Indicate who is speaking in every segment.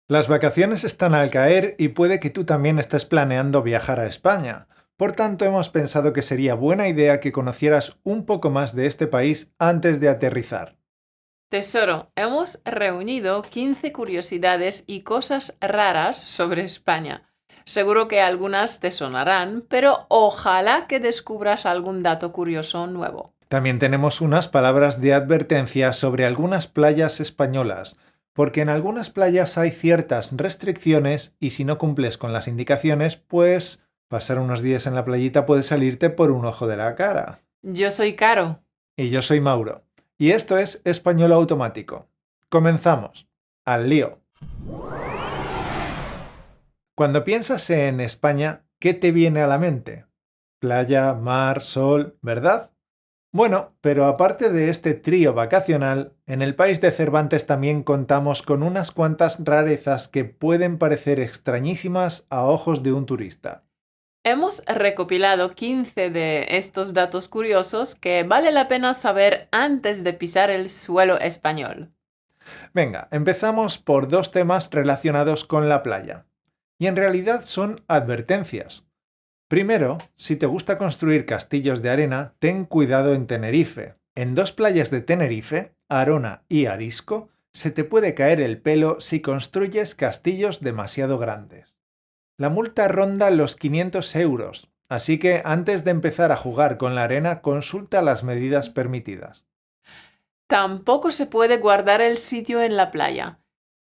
Speaker 1: Las vacaciones están al caer y puede que tú también estés planeando viajar a España. Por tanto, hemos pensado que sería buena idea que conocieras un poco más de este país antes de aterrizar.
Speaker 2: Tesoro, hemos reunido 15 curiosidades y cosas raras sobre España. Seguro que algunas te sonarán, pero ojalá que descubras algún dato curioso nuevo.
Speaker 1: También tenemos unas palabras de advertencia sobre algunas playas españolas, porque en algunas playas hay ciertas restricciones y si no cumples con las indicaciones, pues pasar unos días en la playita puede salirte por un ojo de la cara.
Speaker 2: Yo soy Caro.
Speaker 1: Y yo soy Mauro. Y esto es Español Automático. Comenzamos. Al lío. Cuando piensas en España, ¿qué te viene a la mente? Playa, mar, sol, ¿verdad? Bueno, pero aparte de este trío vacacional, en el país de Cervantes también contamos con unas cuantas rarezas que pueden parecer extrañísimas a ojos de un turista.
Speaker 2: Hemos recopilado 15 de estos datos curiosos que vale la pena saber antes de pisar el suelo español.
Speaker 1: Venga, empezamos por dos temas relacionados con la playa. Y en realidad son advertencias. Primero, si te gusta construir castillos de arena, ten cuidado en Tenerife. En dos playas de Tenerife, Arona y Arisco, se te puede caer el pelo si construyes castillos demasiado grandes. La multa ronda los 500 euros, así que antes de empezar a jugar con la arena, consulta las medidas permitidas.
Speaker 2: Tampoco se puede guardar el sitio en la playa.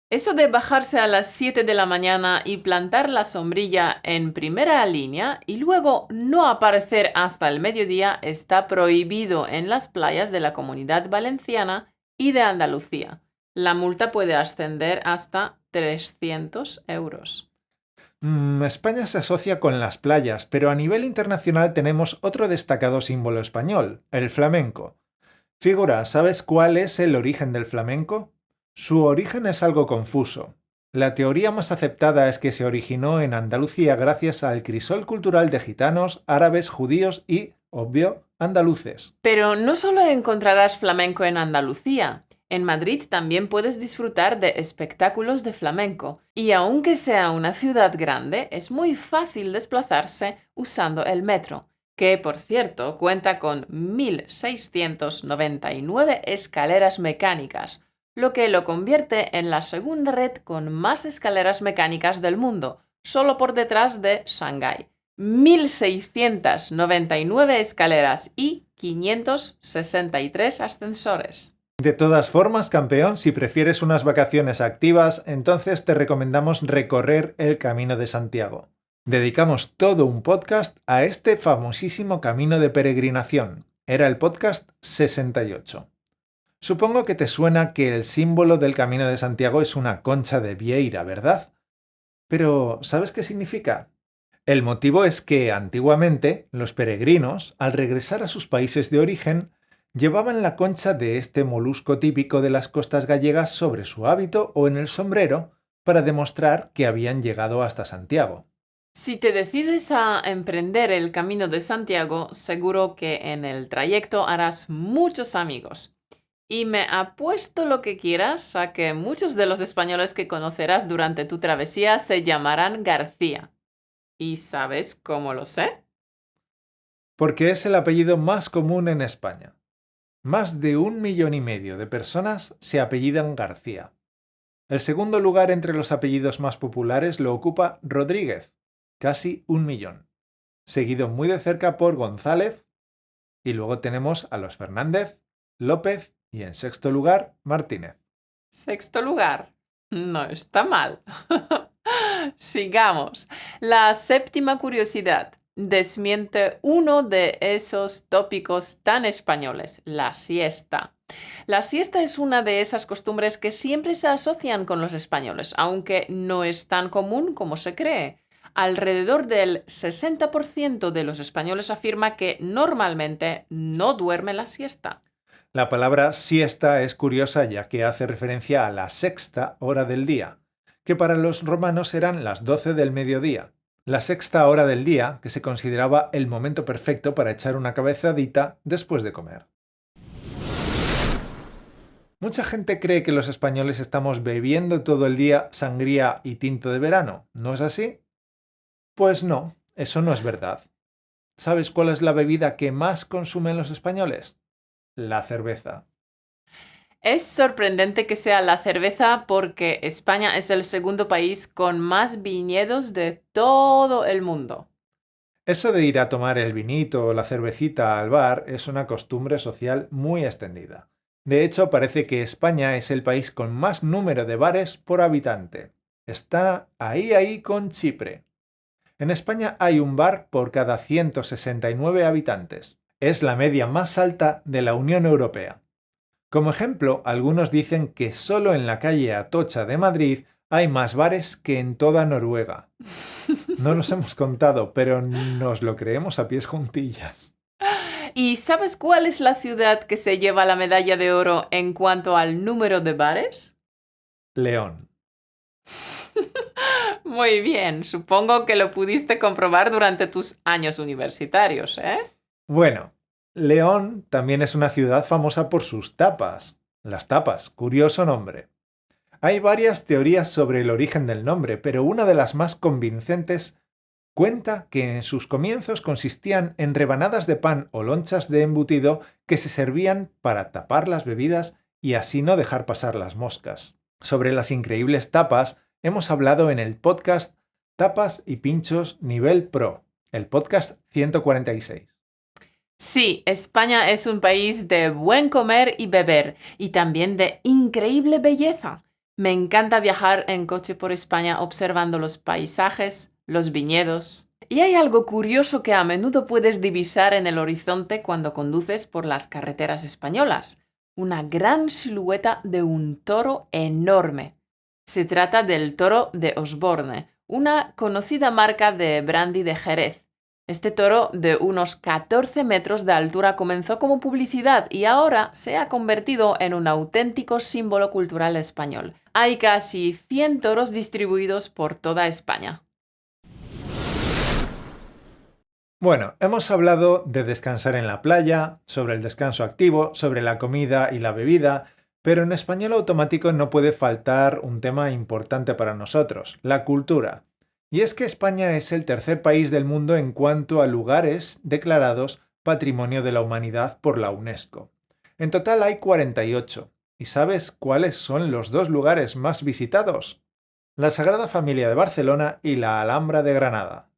Speaker 2: Eso de bajarse a las 7 de la mañana y plantar la sombrilla en primera línea y luego no aparecer hasta el mediodía está prohibido en las playas de la Comunidad Valenciana y de Andalucía. La multa puede ascender hasta 300 euros.
Speaker 1: España se asocia con las playas, pero a nivel internacional tenemos otro destacado símbolo español, el flamenco. Figura, ¿sabes cuál es el origen del flamenco? Su origen es algo confuso. La teoría más aceptada es que se originó en Andalucía gracias al crisol cultural de gitanos, árabes, judíos y, obvio, andaluces.
Speaker 2: Pero no solo encontrarás flamenco en Andalucía. En Madrid también puedes disfrutar de espectáculos de flamenco. Y aunque sea una ciudad grande, es muy fácil desplazarse usando el metro, que por cierto cuenta con 1.699 escaleras mecánicas, lo que lo convierte en la segunda red con más escaleras mecánicas del mundo, solo por detrás de Shanghái. 1.699 escaleras y 563 ascensores.
Speaker 1: De todas formas, campeón, si prefieres unas vacaciones activas, entonces te recomendamos recorrer el Camino de Santiago. Dedicamos todo un podcast a este famosísimo camino de peregrinación. Era el podcast 68. Supongo que te suena que el símbolo del Camino de Santiago es una concha de vieira, ¿verdad? Pero, ¿sabes qué significa? El motivo es que, antiguamente, los peregrinos, al regresar a sus países de origen, llevaban la concha de este molusco típico de las costas gallegas sobre su hábito o en el sombrero para demostrar que habían llegado hasta Santiago.
Speaker 2: Si te decides a emprender el Camino de Santiago, seguro que en el trayecto harás muchos amigos. Y me apuesto lo que quieras a que muchos de los españoles que conocerás durante tu travesía se llamarán García. ¿Y sabes cómo lo sé?
Speaker 1: Porque es el apellido más común en España. Más de 1,5 millones de personas se apellidan García. El segundo lugar entre los apellidos más populares lo ocupa Rodríguez, casi 1 millón, seguido muy de cerca por González, y luego tenemos a los Fernández, López y en sexto lugar Martínez.
Speaker 2: Sexto lugar. No está mal. Sigamos. La séptima curiosidad. Desmiente uno de esos tópicos tan españoles, la siesta. La siesta es una de esas costumbres que siempre se asocian con los españoles, aunque no es tan común como se cree. Alrededor del 60% de los españoles afirma que normalmente no duerme la siesta.
Speaker 1: La palabra siesta es curiosa ya que hace referencia a la sexta hora del día, que para los romanos eran las 12 del mediodía. La sexta hora del día, que se consideraba el momento perfecto para echar una cabezadita después de comer. Mucha gente cree que los españoles estamos bebiendo todo el día sangría y tinto de verano. ¿No es así? Pues no, eso no es verdad. ¿Sabes cuál es la bebida que más consumen los españoles? La cerveza.
Speaker 2: Es sorprendente que sea la cerveza porque España es el segundo país con más viñedos de todo el mundo.
Speaker 1: Eso de ir a tomar el vinito o la cervecita al bar es una costumbre social muy extendida. De hecho, parece que España es el país con más número de bares por habitante. Está ahí con Chipre. En España hay un bar por cada 169 habitantes. Es la media más alta de la Unión Europea. Como ejemplo, algunos dicen que solo en la calle Atocha de Madrid hay más bares que en toda Noruega. No nos hemos contado, pero nos lo creemos a pies juntillas.
Speaker 2: ¿Y sabes cuál es la ciudad que se lleva la medalla de oro en cuanto al número de bares?
Speaker 1: León.
Speaker 2: Muy bien, supongo que lo pudiste comprobar durante tus años universitarios, ¿eh?
Speaker 1: Bueno, León también es una ciudad famosa por sus tapas. Las tapas, curioso nombre. Hay varias teorías sobre el origen del nombre, pero una de las más convincentes cuenta que en sus comienzos consistían en rebanadas de pan o lonchas de embutido que se servían para tapar las bebidas y así no dejar pasar las moscas. Sobre las increíbles tapas hemos hablado en el podcast Tapas y Pinchos Nivel Pro, el podcast 146.
Speaker 2: Sí, España es un país de buen comer y beber y también de increíble belleza. Me encanta viajar en coche por España observando los paisajes, los viñedos. Y hay algo curioso que a menudo puedes divisar en el horizonte cuando conduces por las carreteras españolas. Una gran silueta de un toro enorme. Se trata del toro de Osborne, una conocida marca de brandy de Jerez. Este toro de unos 14 metros de altura comenzó como publicidad y ahora se ha convertido en un auténtico símbolo cultural español. Hay casi 100 toros distribuidos por toda España.
Speaker 1: Bueno, hemos hablado de descansar en la playa, sobre el descanso activo, sobre la comida y la bebida, pero en español automático no puede faltar un tema importante para nosotros, la cultura. Y es que España es el tercer país del mundo en cuanto a lugares declarados Patrimonio de la Humanidad por la UNESCO. En total hay 48. ¿Y sabes cuáles son los dos lugares más visitados? La Sagrada Familia de Barcelona y la Alhambra de Granada.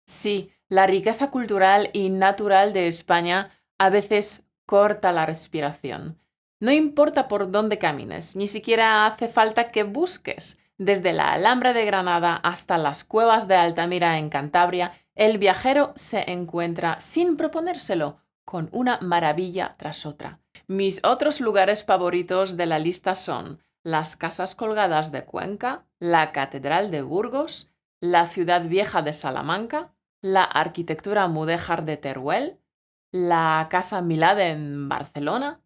Speaker 2: Sí, la riqueza cultural y natural de España a veces corta la respiración. No importa por dónde camines, ni siquiera hace falta que busques. Desde la Alhambra de Granada hasta las cuevas de Altamira en Cantabria, el viajero se encuentra sin proponérselo con una maravilla tras otra. Mis otros lugares favoritos de la lista son las Casas Colgadas de Cuenca, la Catedral de Burgos, la Ciudad Vieja de Salamanca, la arquitectura mudéjar de Teruel, la Casa Milà en Barcelona.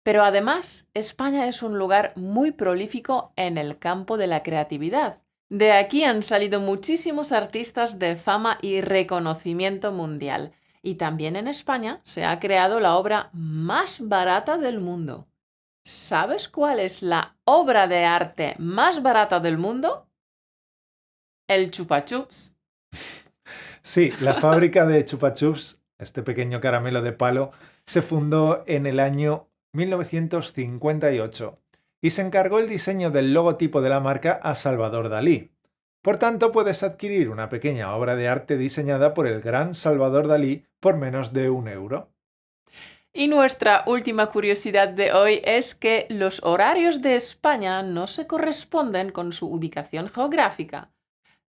Speaker 2: Pero además, España es un lugar muy prolífico en el campo de la creatividad. De aquí han salido muchísimos artistas de fama y reconocimiento mundial. Y también en España se ha creado la obra más barata del mundo. ¿Sabes cuál es la obra de arte más barata del mundo? El Chupa Chups.
Speaker 1: Sí, la fábrica de Chupa Chups, este pequeño caramelo de palo, se fundó en el año 1958 y se encargó el diseño del logotipo de la marca a Salvador Dalí. Por tanto, puedes adquirir una pequeña obra de arte diseñada por el gran Salvador Dalí por menos de €1.
Speaker 2: Y nuestra última curiosidad de hoy es que los horarios de España no se corresponden con su ubicación geográfica.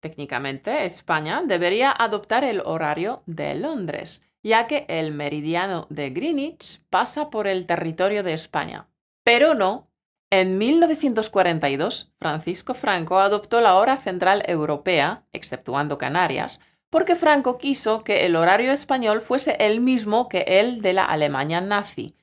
Speaker 2: Técnicamente, España debería adoptar el horario de Londres, ya que el meridiano de Greenwich pasa por el territorio de España. Pero no. En 1942, Francisco Franco adoptó la hora central europea, exceptuando Canarias, porque Franco quiso que el horario español fuese el mismo que el de la Alemania nazi.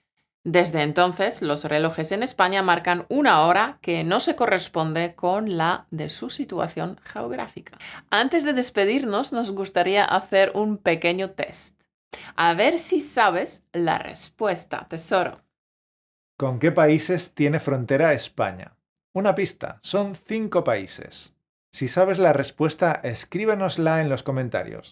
Speaker 2: Desde entonces, los relojes en España marcan una hora que no se corresponde con la de su situación geográfica. Antes de despedirnos, nos gustaría hacer un pequeño test. A ver si sabes la respuesta, tesoro.
Speaker 1: ¿Con qué países tiene frontera España? Una pista, son 5 países. Si sabes la respuesta, escríbenosla en los comentarios.